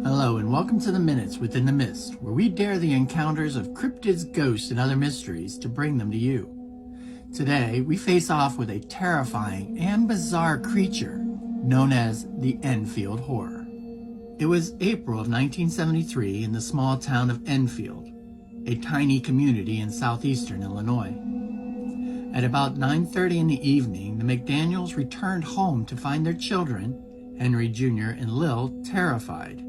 Hello and welcome to the Minutes Within the Mist, where we dare the encounters of cryptids, ghosts, and other mysteries to bring them to you. Today, we face off with a terrifying and bizarre creature known as the Enfield Horror. It was April of 1973 in the small town of Enfield, a tiny community in southeastern Illinois. At about 9:30 in the evening, the McDaniels returned home to find their children, Henry Jr. and Lil, terrified.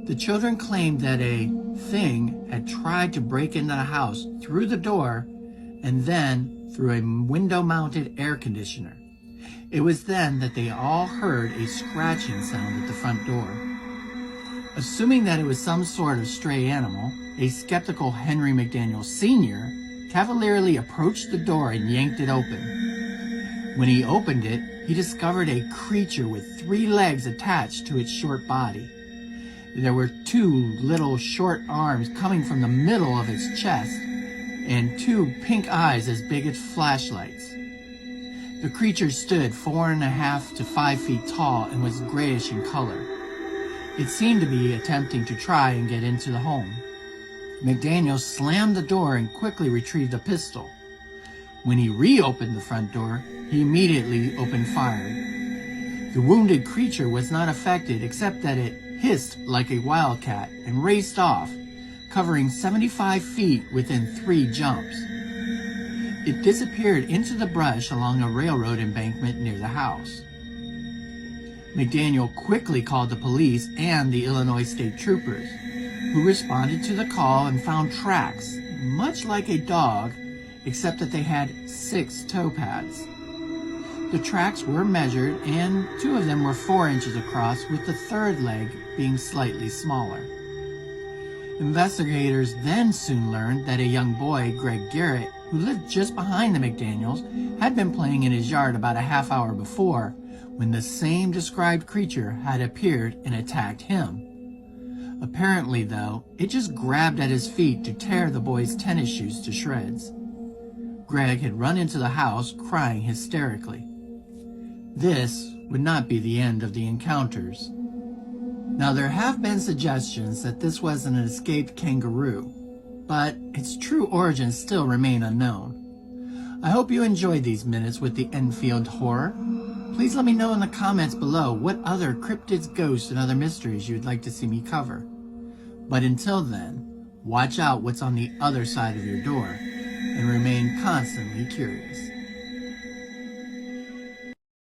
The children claimed that a thing had tried to break into the house through the door and then through a window-mounted air conditioner. It was then that they all heard a scratching sound at the front door. Assuming that it was some sort of stray animal, a skeptical Henry McDaniel Sr. cavalierly approached the door and yanked it open. When he opened it, he discovered a creature with 3 legs attached to its short body. There were 2 little short arms coming from the middle of its chest and 2 pink eyes as big as flashlights. The creature stood 4.5 to 5 feet tall and was grayish in color. It seemed to be attempting to try and get into the home. McDaniel slammed the door and quickly retrieved a pistol. When he reopened the front door, he immediately opened fire. The wounded creature was not affected except that it hissed like a wildcat and raced off, covering 75 feet within 3 jumps. It disappeared into the brush along a railroad embankment near the house. McDaniel quickly called the police and the Illinois State Troopers, who responded to the call and found tracks, much like a dog, except that they had 6 toe pads. The tracks were measured, and 2 of them were 4 inches across, with the 3rd leg being slightly smaller. Investigators then soon learned that a young boy, Greg Garrett, who lived just behind the McDaniels, had been playing in his yard about a half hour before when the same described creature had appeared and attacked him. Apparently, though, it just grabbed at his feet to tear the boy's tennis shoes to shreds. Greg had run into the house crying hysterically. This would not be the end of the encounters. Now, there have been suggestions that this was an escaped kangaroo, but its true origins still remain unknown. I hope you enjoyed these minutes with the Enfield Horror. Please let me know in the comments below what other cryptids, ghosts, and other mysteries you'd like to see me cover. But until then, watch out what's on the other side of your door and remain constantly curious.